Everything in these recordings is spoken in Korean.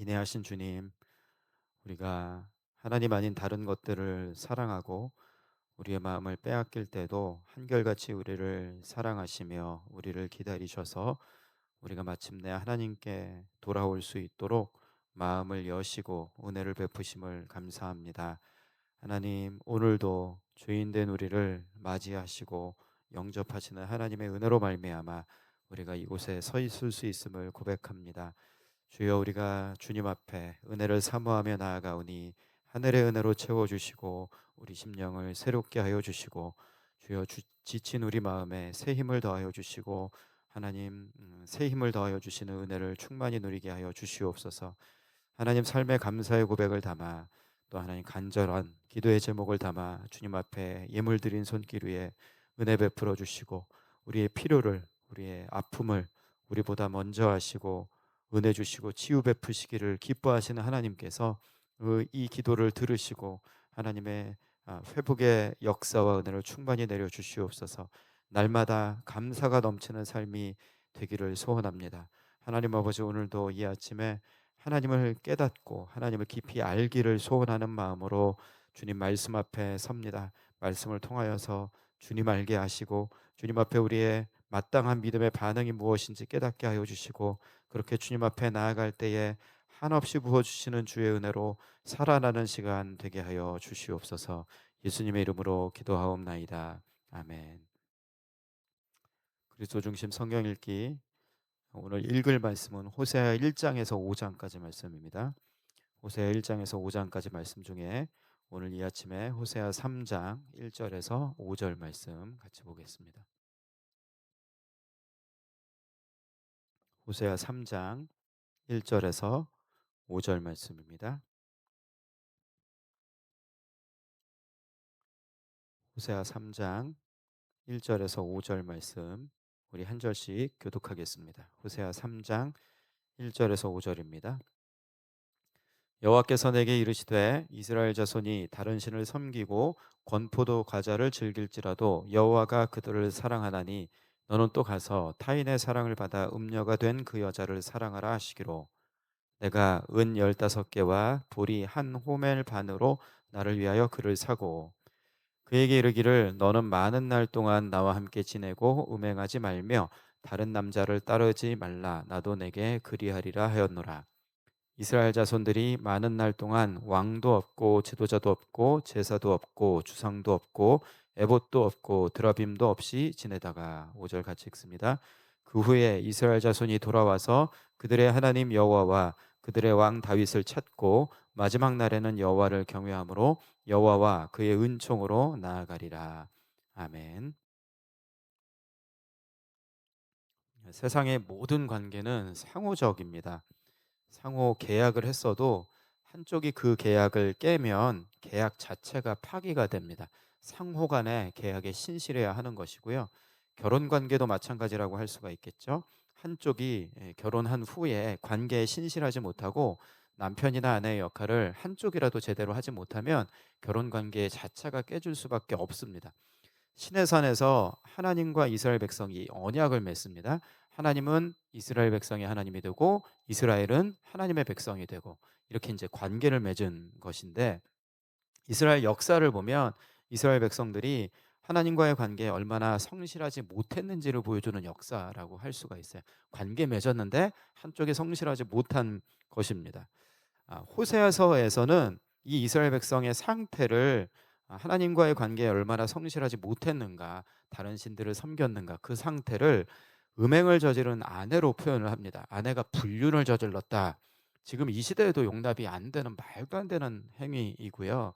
인내하신 주님, 우리가 하나님 아닌 다른 것들을 사랑하고 우리의 마음을 빼앗길 때도 한결같이 우리를 사랑하시며 우리를 기다리셔서 우리가 마침내 하나님께 돌아올 수 있도록 마음을 여시고 은혜를 베푸심을 감사합니다. 하나님, 오늘도 죄인 된 우리를 맞이하시고 영접하시는 하나님의 은혜로 말미암아 우리가 이곳에 서 있을 수 있음을 고백합니다. 주여, 우리가 주님 앞에 은혜를 사모하며 나아가오니 하늘의 은혜로 채워주시고 우리 심령을 새롭게 하여 주시고, 주여, 지친 우리 마음에 새 힘을 더하여 주시고, 하나님, 새 힘을 더하여 주시는 은혜를 충만히 누리게 하여 주시옵소서. 하나님, 삶의 감사의 고백을 담아 또 하나님 간절한 기도의 제목을 담아 주님 앞에 예물 드린 손길 위에 은혜 베풀어 주시고, 우리의 필요를, 우리의 아픔을 우리보다 먼저 하시고 은혜 주시고 치유 베푸시기를 기뻐하시는 하나님께서 이 기도를 들으시고 하나님의 회복의 역사와 은혜를 충만히 내려 주시옵소서. 날마다 감사가 넘치는 삶이 되기를 소원합니다. 하나님 아버지, 오늘도 이 아침에 하나님을 깨닫고 하나님을 깊이 알기를 소원하는 마음으로 주님 말씀 앞에 섭니다. 말씀을 통하여서 주님 알게 하시고 주님 앞에 우리의 마땅한 믿음의 반응이 무엇인지 깨닫게 하여 주시고, 그렇게 주님 앞에 나아갈 때에 한없이 부어주시는 주의 은혜로 살아나는 시간 되게 하여 주시옵소서. 예수님의 이름으로 기도하옵나이다. 아멘. 그리스도 중심 성경 읽기, 오늘 읽을 말씀은 호세아 1장에서 5장까지 말씀입니다. 호세아 1장에서 5장까지 말씀 중에 오늘 이 아침에 호세아 3장 1절에서 5절 말씀 같이 보겠습니다. 호세아 3장 1절에서 5절 말씀입니다. 호세아 3장 1절에서 5절 말씀, 우리 한 절씩 교독하겠습니다. 호세아 3장 1절에서 5절입니다. 여호와께서 내게 이르시되 이스라엘 자손이 다른 신을 섬기고 권포도 과자를 즐길지라도 여호와가 그들을 사랑하나니 너는 또 가서 타인의 사랑을 받아 음녀가 된 그 여자를 사랑하라 하시기로, 내가 은 15개와 보리 한 호멜 반으로 나를 위하여 그를 사고 그에게 이르기를 너는 많은 날 동안 나와 함께 지내고 음행하지 말며 다른 남자를 따르지 말라, 나도 내게 그리하리라 하였노라. 이스라엘 자손들이 많은 날 동안 왕도 없고 지도자도 없고 제사도 없고 주상도 없고 에봇도 없고 드라빔도 없이 지내다가, 5절 같이 읽습니다. 그 후에 이스라엘 자손이 돌아와서 그들의 하나님 여호와와 그들의 왕 다윗을 찾고 마지막 날에는 여호와를 경외함으로 여호와와 그의 은총으로 나아가리라. 아멘. 세상의 모든 관계는 상호적입니다. 상호 계약을 했어도 한쪽이 그 계약을 깨면 계약 자체가 파기가 됩니다. 상호 간의 계약에 신실해야 하는 것이고요. 결혼 관계도 마찬가지라고 할 수가 있겠죠. 한쪽이 결혼한 후에 관계에 신실하지 못하고 남편이나 아내의 역할을 한쪽이라도 제대로 하지 못하면 결혼 관계 자체가 깨질 수밖에 없습니다. 시내산에서 하나님과 이스라엘 백성이 언약을 맺습니다. 하나님은 이스라엘 백성의 하나님이 되고 이스라엘은 하나님의 백성이 되고, 이렇게 이제 관계를 맺은 것인데, 이스라엘 역사를 보면 이스라엘 백성들이 하나님과의 관계에 얼마나 성실하지 못했는지를 보여주는 역사라고 할 수가 있어요. 관계 맺었는데 한쪽이 성실하지 못한 것입니다. 호세아서에서는 이 이스라엘 백성의 상태를, 하나님과의 관계에 얼마나 성실하지 못했는가, 다른 신들을 섬겼는가, 그 상태를 음행을 저지른 아내로 표현을 합니다. 아내가 불륜을 저질렀다. 지금 이 시대에도 용납이 안 되는, 말도 안 되는 행위이고요.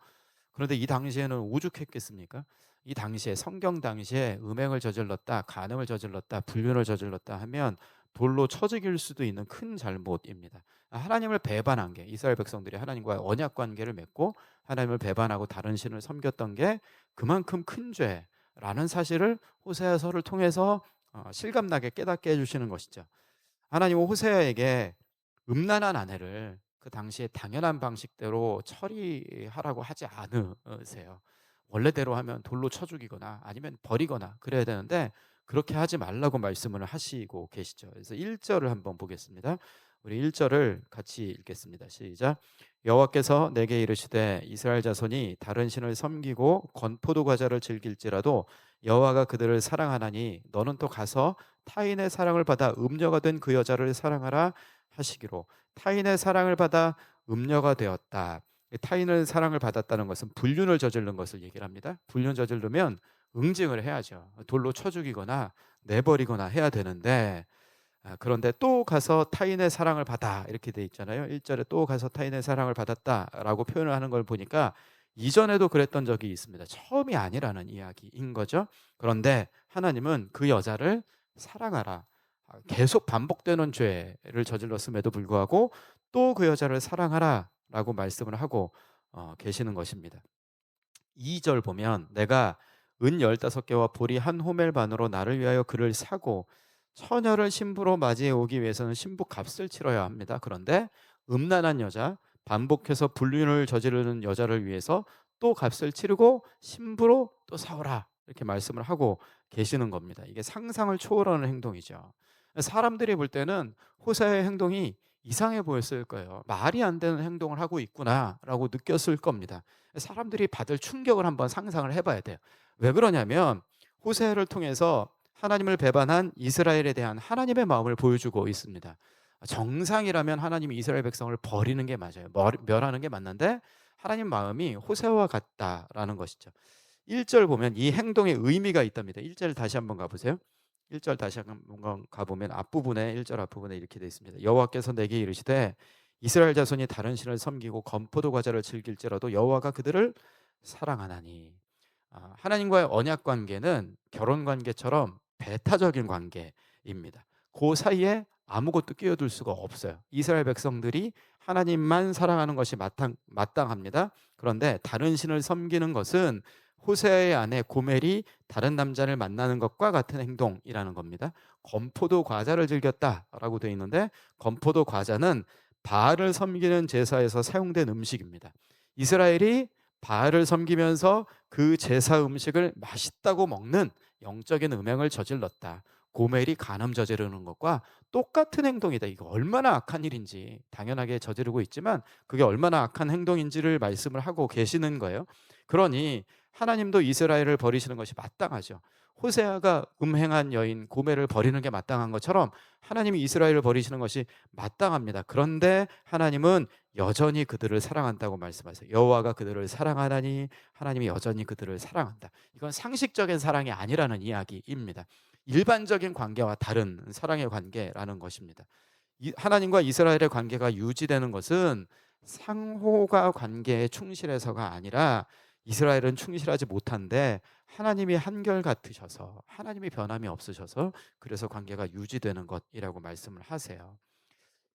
그런데 이 당시에는 오죽했겠습니까? 이 당시에, 성경 당시에 음행을 저질렀다, 간음을 저질렀다, 불륜을 저질렀다 하면 돌로 쳐 죽일 수도 있는 큰 잘못입니다. 하나님을 배반한 게, 이스라엘 백성들이 하나님과의 언약 관계를 맺고 하나님을 배반하고 다른 신을 섬겼던 게 그만큼 큰 죄라는 사실을 호세아서를 통해서 실감나게 깨닫게 해주시는 것이죠. 하나님은 호세아에게 음란한 아내를 그 당시에 당연한 방식대로 처리하라고 하지 않으세요. 원래대로 하면 돌로 쳐 죽이거나 아니면 버리거나 그래야 되는데 그렇게 하지 말라고 말씀을 하시고 계시죠. 그래서 1절을 한번 보겠습니다. 우리 1절을 같이 읽겠습니다. 시작. 여호와께서 내게 이르시되 이스라엘 자손이 다른 신을 섬기고 건포도 과자를 즐길지라도 여호와가 그들을 사랑하나니 너는 또 가서 타인의 사랑을 받아 음녀가 된 그 여자를 사랑하라 하시기로. 타인의 사랑을 받아 음녀가 되었다. 타인의 사랑을 받았다는 것은 불륜을 저지른 것을 얘기를 합니다. 불륜 저지르면 응징을 해야죠. 돌로 쳐 죽이거나 내버리거나 해야 되는데, 그런데 또 가서 타인의 사랑을 받아 이렇게 돼 있잖아요. 1절에 또 가서 타인의 사랑을 받았다라고 표현을 하는 걸 보니까 이전에도 그랬던 적이 있습니다. 처음이 아니라는 이야기인 거죠. 그런데 하나님은 그 여자를 사랑하라. 계속 반복되는 죄를 저질렀음에도 불구하고 또 그 여자를 사랑하라라고 말씀을 하고 계시는 것입니다. 2절 보면 내가 은 15개와 보리 한 호멜 반으로 나를 위하여 그를 사고 처녀를 신부로 맞이해 오기 위해서는 신부 값을 치러야 합니다. 그런데 음란한 여자, 반복해서 불륜을 저지르는 여자를 위해서 또 값을 치르고 신부로 또 사오라 이렇게 말씀을 하고 계시는 겁니다. 이게 상상을 초월하는 행동이죠. 사람들이 볼 때는 호세의 행동이 이상해 보였을 거예요. 말이 안 되는 행동을 하고 있구나라고 느꼈을 겁니다. 사람들이 받을 충격을 한번 상상을 해봐야 돼요. 왜 그러냐면 호세를 통해서 하나님을 배반한 이스라엘에 대한 하나님의 마음을 보여주고 있습니다. 정상이라면 하나님이 이스라엘 백성을 버리는 게 맞아요. 멸하는 게 맞는데 하나님 마음이 호세와 같다라는 것이죠. 1절 보면 이 행동에 의미가 있답니다. 1절 다시 한번 가보세요. 1절 다시 한번 가보면 앞부분에 1절 앞부분에 이렇게 되어 있습니다. 여호와께서 내게 이르시되 이스라엘 자손이 다른 신을 섬기고 건포도 과자를 즐길지라도 여호와가 그들을 사랑하나니. 하나님과의 언약 관계는 결혼 관계처럼 배타적인 관계입니다. 그 사이에 아무것도 끼어들 수가 없어요. 이스라엘 백성들이 하나님만 사랑하는 것이 마땅합니다. 그런데 다른 신을 섬기는 것은 호세아의 아내 고멜이 다른 남자를 만나는 것과 같은 행동이라는 겁니다. 건포도 과자를 즐겼다라고 되어 있는데 건포도 과자는 바알을 섬기는 제사에서 사용된 음식입니다. 이스라엘이 바알을 섬기면서 그 제사 음식을 맛있다고 먹는 영적인 음행을 저질렀다. 고멜이 간음 저지르는 것과 똑같은 행동이다. 이거 얼마나 악한 일인지 당연하게 저지르고 있지만 그게 얼마나 악한 행동인지를 말씀을 하고 계시는 거예요. 그러니 하나님도 이스라엘을 버리시는 것이 마땅하죠. 호세아가 음행한 여인 고멜을 버리는 게 마땅한 것처럼 하나님이 이스라엘을 버리시는 것이 마땅합니다. 그런데 하나님은 여전히 그들을 사랑한다고 말씀하세요. 여호와가 그들을 사랑하나니 하나님이 여전히 그들을 사랑한다. 이건 상식적인 사랑이 아니라는 이야기입니다. 일반적인 관계와 다른 사랑의 관계라는 것입니다. 하나님과 이스라엘의 관계가 유지되는 것은 상호가 관계에 충실해서가 아니라 이스라엘은 충실하지 못한데 하나님이 한결같으셔서 하나님이 변함이 없으셔서 그래서 관계가 유지되는 것이라고 말씀을 하세요.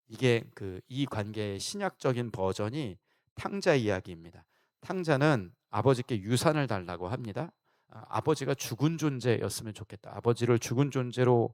이게 이 관계의 신약적인 버전이 탕자 이야기입니다. 탕자는 아버지께 유산을 달라고 합니다. 아버지가 죽은 존재였으면 좋겠다. 아버지를 죽은 존재로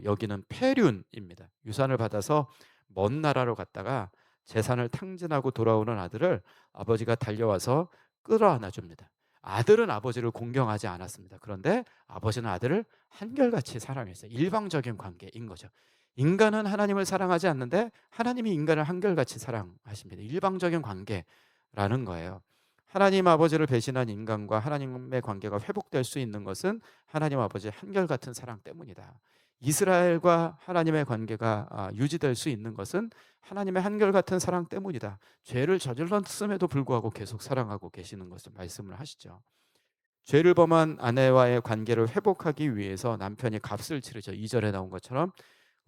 여기는 폐륜입니다. 유산을 받아서 먼 나라로 갔다가 재산을 탕진하고 돌아오는 아들을 아버지가 달려와서 끌어안아 줍니다. 아들은 아버지를 공경하지 않았습니다. 그런데 아버지는 아들을 한결같이 사랑했어요. 일방적인 관계인 거죠. 인간은 하나님을 사랑하지 않는데 하나님이 인간을 한결같이 사랑하십니다. 일방적인 관계라는 거예요. 하나님 아버지를 배신한 인간과 하나님의 관계가 회복될 수 있는 것은 하나님 아버지의 한결같은 사랑 때문이다. 이스라엘과 하나님의 관계가 유지될 수 있는 것은 하나님의 한결같은 사랑 때문이다. 죄를 저질렀음에도 불구하고 계속 사랑하고 계시는 것을 말씀을 하시죠. 죄를 범한 아내와의 관계를 회복하기 위해서 남편이 값을 치르죠. 2절에 나온 것처럼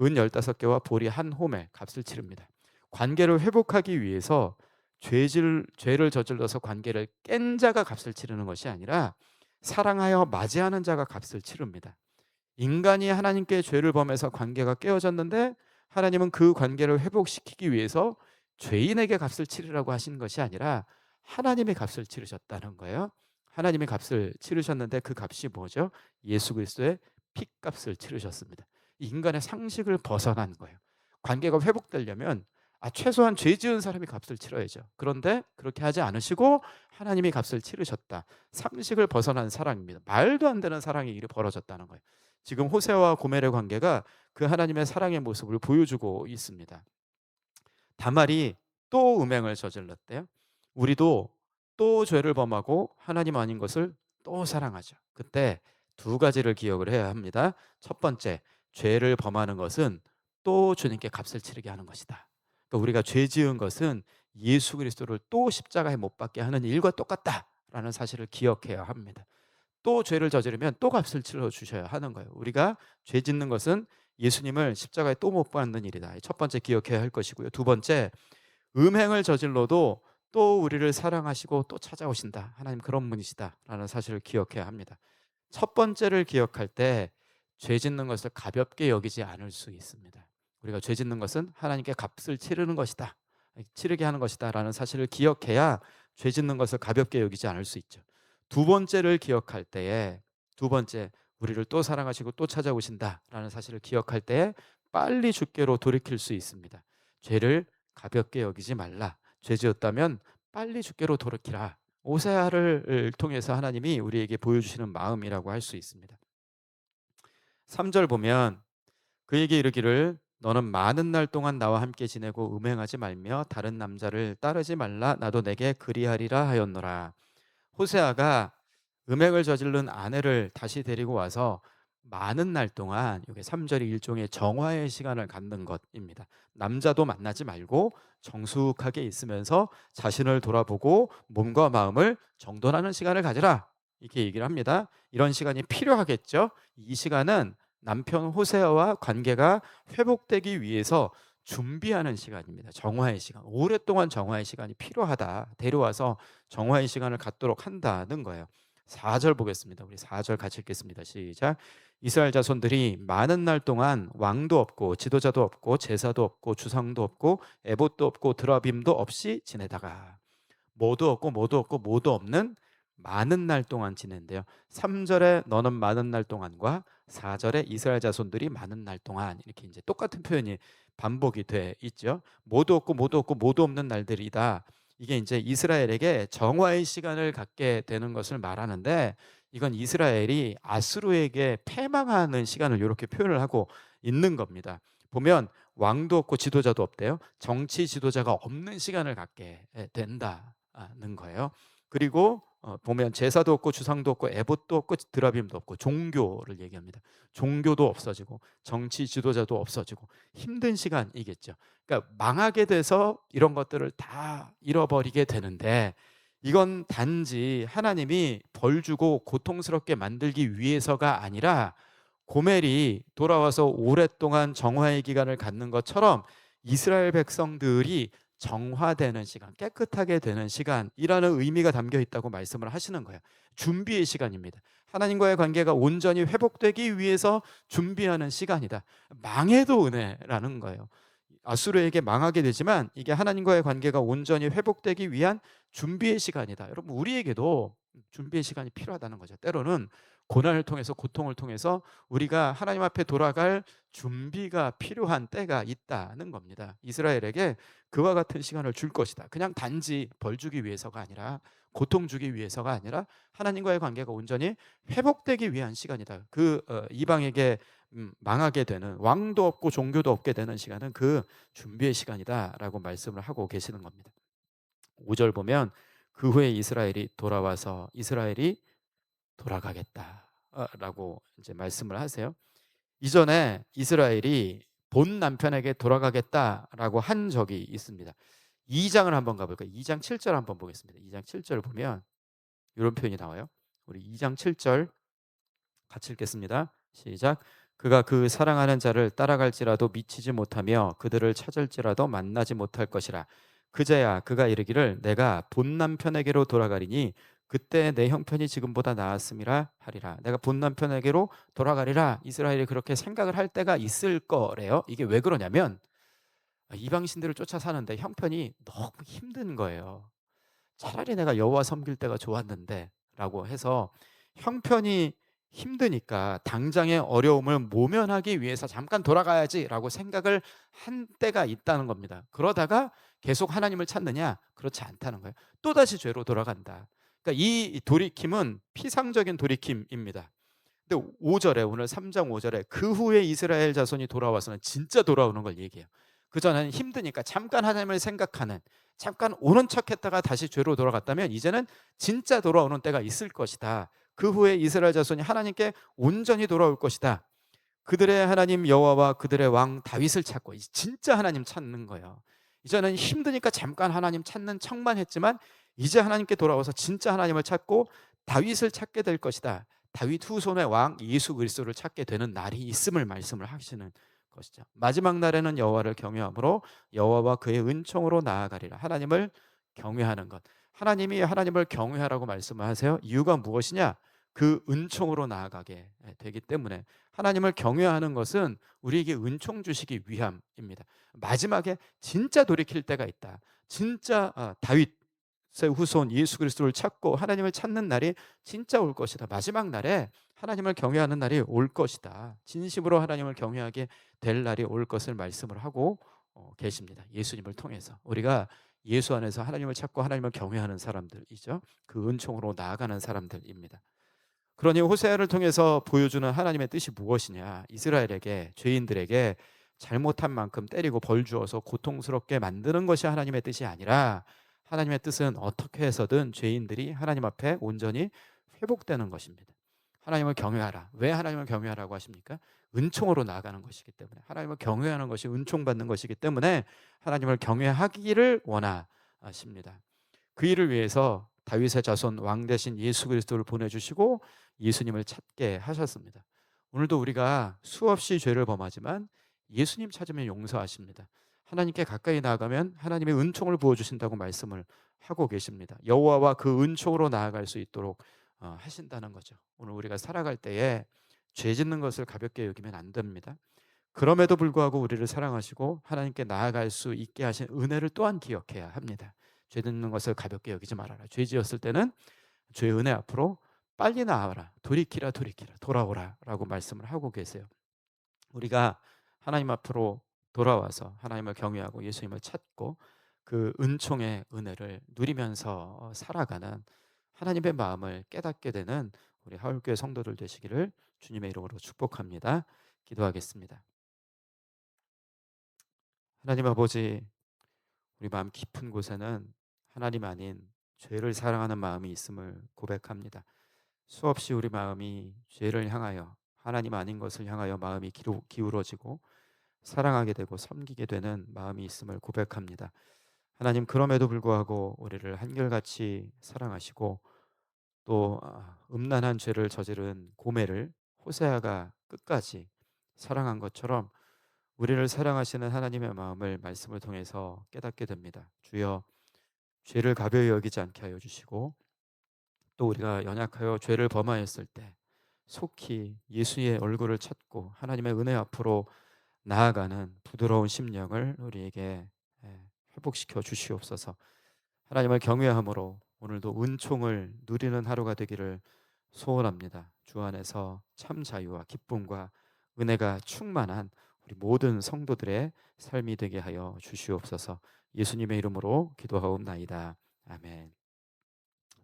은 15개와 보리 한 홈에 값을 치릅니다. 관계를 회복하기 위해서 죄를 저질러서 관계를 깬 자가 값을 치르는 것이 아니라 사랑하여 맞이하는 자가 값을 치릅니다. 인간이 하나님께 죄를 범해서 관계가 깨어졌는데 하나님은 그 관계를 회복시키기 위해서 죄인에게 값을 치르라고 하신 것이 아니라 하나님의 값을 치르셨다는 거예요. 하나님의 값을 치르셨는데 그 값이 뭐죠? 예수 그리스도의 피값을 치르셨습니다. 인간의 상식을 벗어난 거예요. 관계가 회복되려면 최소한 죄 지은 사람이 값을 치러야죠. 그런데 그렇게 하지 않으시고 하나님이 값을 치르셨다. 상식을 벗어난 사랑입니다. 말도 안 되는 사랑이 일이 벌어졌다는 거예요. 지금 호세와 고멜의 관계가 그 하나님의 사랑의 모습을 보여주고 있습니다. 다말이 또 음행을 저질렀대요. 우리도 또 죄를 범하고 하나님 아닌 것을 또 사랑하죠. 그때 두 가지를 기억을 해야 합니다. 첫 번째, 죄를 범하는 것은 또 주님께 값을 치르게 하는 것이다. 그러니까 우리가 죄 지은 것은 예수 그리스도를 또 십자가에 못 박게 하는 일과 똑같다라는 사실을 기억해야 합니다. 또 죄를 저지르면 또 값을 치러 주셔야 하는 거예요. 우리가 죄 짓는 것은 예수님을 십자가에 또 못 박는 일이다. 첫 번째 기억해야 할 것이고요. 두 번째, 음행을 저질러도 또 우리를 사랑하시고 또 찾아오신다. 하나님 그런 분이시다라는 사실을 기억해야 합니다. 첫 번째를 기억할 때 죄 짓는 것을 가볍게 여기지 않을 수 있습니다. 우리가 죄 짓는 것은 하나님께 값을 치르는 것이다. 치르게 하는 것이다라는 사실을 기억해야 죄 짓는 것을 가볍게 여기지 않을 수 있죠. 두 번째를 기억할 때에 두 번째 우리를 또 사랑하시고 또 찾아오신다라는 사실을 기억할 때에 빨리 주께로 돌이킬 수 있습니다. 죄를 가볍게 여기지 말라. 죄 지었다면 빨리 주께로 돌이키라. 오세아를 통해서 하나님이 우리에게 보여주시는 마음이라고 할 수 있습니다. 3절 보면 그에게 이르기를 너는 많은 날 동안 나와 함께 지내고 음행하지 말며 다른 남자를 따르지 말라. 나도 내게 그리하리라 하였노라. 호세아가 음행을 저지른 아내를 다시 데리고 와서 많은 날 동안, 이게 3절이 일종의 정화의 시간을 갖는 것입니다. 남자도 만나지 말고 정숙하게 있으면서 자신을 돌아보고 몸과 마음을 정돈하는 시간을 가지라, 이렇게 얘기를 합니다. 이런 시간이 필요하겠죠. 이 시간은 남편 호세아와 관계가 회복되기 위해서 준비하는 시간입니다. 정화의 시간. 오랫동안 정화의 시간이 필요하다. 데려와서 정화의 시간을 갖도록 한다는 거예요. 4절 보겠습니다. 우리 4절 같이 읽겠습니다. 시작. 이스라엘 자손들이 많은 날 동안 왕도 없고 지도자도 없고 제사도 없고 주상도 없고 에봇도 없고 드라빔도 없이 지내다가, 뭐도 없고 뭐도 없고 뭐도 없는 많은 날 동안 지낸대요. 3절에 너는 많은 날 동안과 4절에 이스라엘 자손들이 많은 날 동안, 이렇게 이제 똑같은 표현이 반복이 돼 있죠. 뭐도 없고 뭐도 없고 뭐도 없는 날들이다. 이게 이제 이스라엘에게 정화의 시간을 갖게 되는 것을 말하는데, 이건 이스라엘이 아수르에게 패망하는 시간을 이렇게 표현을 하고 있는 겁니다. 보면 왕도 없고 지도자도 없대요. 정치 지도자가 없는 시간을 갖게 된다는 거예요. 그리고 보면 제사도 없고 주상도 없고 에봇도 없고 드라빔도 없고, 종교를 얘기합니다. 종교도 없어지고 정치 지도자도 없어지고 힘든 시간이겠죠. 그러니까 망하게 돼서 이런 것들을 다 잃어버리게 되는데, 이건 단지 하나님이 벌 주고 고통스럽게 만들기 위해서가 아니라, 고멜이 돌아와서 오랫동안 정화의 기간을 갖는 것처럼 이스라엘 백성들이 정화되는 시간, 깨끗하게 되는 시간이라는 의미가 담겨 있다고 말씀을 하시는 거예요. 준비의 시간입니다. 하나님과의 관계가 온전히 회복되기 위해서 준비하는 시간이다. 망해도 은혜라는 거예요. 아수르에게 망하게 되지만 이게 하나님과의 관계가 온전히 회복되기 위한 준비의 시간이다. 여러분, 우리에게도 준비의 시간이 필요하다는 거죠. 때로는 고난을 통해서, 고통을 통해서 우리가 하나님 앞에 돌아갈 준비가 필요한 때가 있다는 겁니다. 이스라엘에게 그와 같은 시간을 줄 것이다. 그냥 단지 벌 주기 위해서가 아니라, 고통 주기 위해서가 아니라 하나님과의 관계가 온전히 회복되기 위한 시간이다. 이방에게 망하게 되는, 왕도 없고 종교도 없게 되는 시간은 그 준비의 시간이다라고 말씀을 하고 계시는 겁니다. 5절 보면 그 후에 이스라엘이 돌아와서 이스라엘이 돌아가겠다라고 이제 말씀을 하세요. 이전에 이스라엘이 본 남편에게 돌아가겠다라고 한 적이 있습니다. 2장을 한번 가볼까요? 2장 7절 한번 보겠습니다. 2장 7절 보면 이런 표현이 나와요. 우리 2장 7절 같이 읽겠습니다. 시작. 그가 그 사랑하는 자를 따라갈지라도 미치지 못하며 그들을 찾을지라도 만나지 못할 것이라. 그제야 그가 이르기를 내가 본 남편에게로 돌아가리니 그때 내 형편이 지금보다 나았음이라 하리라. 내가 본 남편에게로 돌아가리라. 이스라엘이 그렇게 생각을 할 때가 있을 거래요. 이게 왜 그러냐면, 이방 신들을 쫓아 사는데 형편이 너무 힘든 거예요. 차라리 내가 여호와 섬길 때가 좋았는데 라고 해서, 형편이 힘드니까 당장의 어려움을 모면하기 위해서 잠깐 돌아가야지 라고 생각을 한 때가 있다는 겁니다. 그러다가 계속 하나님을 찾느냐? 그렇지 않다는 거예요. 또다시 죄로 돌아간다. 그러니까 이 돌이킴은 피상적인 돌이킴입니다. 근데 5절에, 오늘 3장 5절에 그 후에 이스라엘 자손이 돌아와서는 진짜 돌아오는 걸 얘기해요. 그전에는 힘드니까 잠깐 하나님을 생각하는, 잠깐 오는 척했다가 다시 죄로 돌아갔다면 이제는 진짜 돌아오는 때가 있을 것이다. 그 후에 이스라엘 자손이 하나님께 온전히 돌아올 것이다. 그들의 하나님 여호와와 그들의 왕 다윗을 찾고 진짜 하나님 찾는 거예요. 이제는 힘드니까 잠깐 하나님 찾는 척만 했지만 이제 하나님께 돌아와서 진짜 하나님을 찾고 다윗을 찾게 될 것이다. 다윗 후손의 왕 예수 그리스도를 찾게 되는 날이 있음을 말씀을 하시는 것이죠. 마지막 날에는 여호와를 경외함으로 여호와와 그의 은총으로 나아가리라. 하나님을 경외하는 것. 하나님이 하나님을 경외하라고 말씀을 하세요. 이유가 무엇이냐? 그 은총으로 나아가게 되기 때문에 하나님을 경외하는 것은 우리에게 은총 주시기 위함입니다. 마지막에 진짜 돌이킬 때가 있다. 진짜 다윗의 후손 예수 그리스도를 찾고 하나님을 찾는 날이 진짜 올 것이다. 마지막 날에 하나님을 경외하는 날이 올 것이다. 진심으로 하나님을 경외하게 될 날이 올 것을 말씀을 하고 계십니다. 예수님을 통해서 우리가 예수 안에서 하나님을 찾고 하나님을 경외하는 사람들이죠. 그 은총으로 나아가는 사람들입니다. 그러니 호세아를 통해서 보여주는 하나님의 뜻이 무엇이냐? 이스라엘에게, 죄인들에게 잘못한 만큼 때리고 벌 주어서 고통스럽게 만드는 것이 하나님의 뜻이 아니라, 하나님의 뜻은 어떻게 해서든 죄인들이 하나님 앞에 온전히 회복되는 것입니다. 하나님을 경외하라. 왜 하나님을 경외하라고 하십니까? 은총으로 나아가는 것이기 때문에, 하나님을 경외하는 것이 은총받는 것이기 때문에 하나님을 경외하기를 원하십니다. 그 일을 위해서 다윗의 자손 왕 대신 예수 그리스도를 보내주시고 예수님을 찾게 하셨습니다. 오늘도 우리가 수없이 죄를 범하지만 예수님 찾으면 용서하십니다. 하나님께 가까이 나아가면 하나님의 은총을 부어주신다고 말씀을 하고 계십니다. 여호와와 그 은총으로 나아갈 수 있도록 하신다는 거죠. 오늘 우리가 살아갈 때에 죄 짓는 것을 가볍게 여기면 안 됩니다. 그럼에도 불구하고 우리를 사랑하시고 하나님께 나아갈 수 있게 하신 은혜를 또한 기억해야 합니다. 죄 짓는 것을 가볍게 여기지 말아라. 죄 지었을 때는 죄의 은혜 앞으로 빨리 나와라. 돌이키라 돌이키라 돌아오라 라고 말씀을 하고 계세요. 우리가 하나님 앞으로 돌아와서 하나님을 경외하고 예수님을 찾고 그 은총의 은혜를 누리면서 살아가는 하나님의 마음을 깨닫게 되는 우리 하울교회 성도들 되시기를 주님의 이름으로 축복합니다. 기도하겠습니다. 하나님 아버지, 우리 마음 깊은 곳에는 하나님 아닌 죄를 사랑하는 마음이 있음을 고백합니다. 수없이 우리 마음이 죄를 향하여, 하나님 아닌 것을 향하여 마음이 기울어지고 사랑하게 되고 섬기게 되는 마음이 있음을 고백합니다. 하나님, 그럼에도 불구하고 우리를 한결같이 사랑하시고 또 음란한 죄를 저지른 고멜을 호세아가 끝까지 사랑한 것처럼 우리를 사랑하시는 하나님의 마음을 말씀을 통해서 깨닫게 됩니다. 주여, 죄를 가벼이 여기지 않게 하여 주시고 또 우리가 연약하여 죄를 범하였을 때 속히 예수의 얼굴을 찾고 하나님의 은혜 앞으로 나아가는 부드러운 심령을 우리에게 회복시켜 주시옵소서. 하나님을 경외함으로 오늘도 은총을 누리는 하루가 되기를 소원합니다. 주 안에서 참 자유와 기쁨과 은혜가 충만한 우리 모든 성도들의 삶이 되게 하여 주시옵소서. 예수님의 이름으로 기도하옵나이다. 아멘.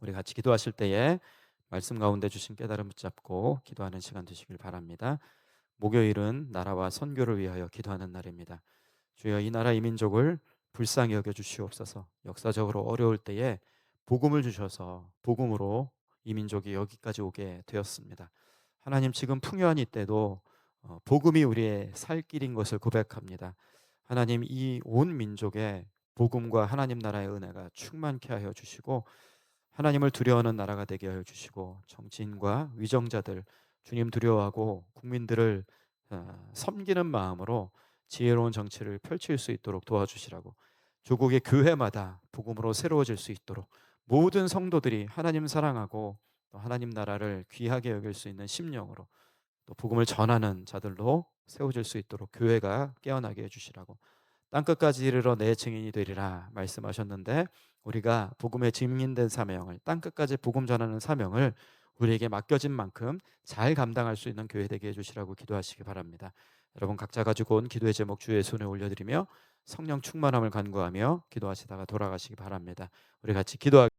우리 같이 기도하실 때에 말씀 가운데 주신 깨달음 붙잡고 기도하는 시간 되시길 바랍니다. 목요일은 나라와 선교를 위하여 기도하는 날입니다. 주여, 이 나라 이 민족을 불쌍히 여겨 주시옵소서. 역사적으로 어려울 때에 복음을 주셔서 복음으로 이 민족이 여기까지 오게 되었습니다. 하나님, 지금 풍요한 이때도 복음이 우리의 살 길인 것을 고백합니다. 하나님, 이 온 민족에 복음과 하나님 나라의 은혜가 충만케 하여 주시고 하나님을 두려워하는 나라가 되게 하여 주시고 정치인과 위정자들 주님 두려워하고 국민들을 섬기는 마음으로 지혜로운 정치를 펼칠 수 있도록 도와주시라고, 조국의 교회마다 복음으로 새로워질 수 있도록 모든 성도들이 하나님 사랑하고 또 하나님 나라를 귀하게 여길 수 있는 심령으로 또 복음을 전하는 자들로 세워질 수 있도록 교회가 깨어나게 해주시라고, 땅끝까지 이르러 내 증인이 되리라 말씀하셨는데 우리가 복음의 증인된 사명을, 땅끝까지 복음 전하는 사명을 우리에게 맡겨진 만큼 잘 감당할 수 있는 교회 되게 해주시라고 기도하시기 바랍니다. 여러분 각자 가지고 온 기도의 제목 주의 손에 올려드리며 성령 충만함을 간구하며 기도하시다가 돌아가시기 바랍니다. 우리 같이 기도하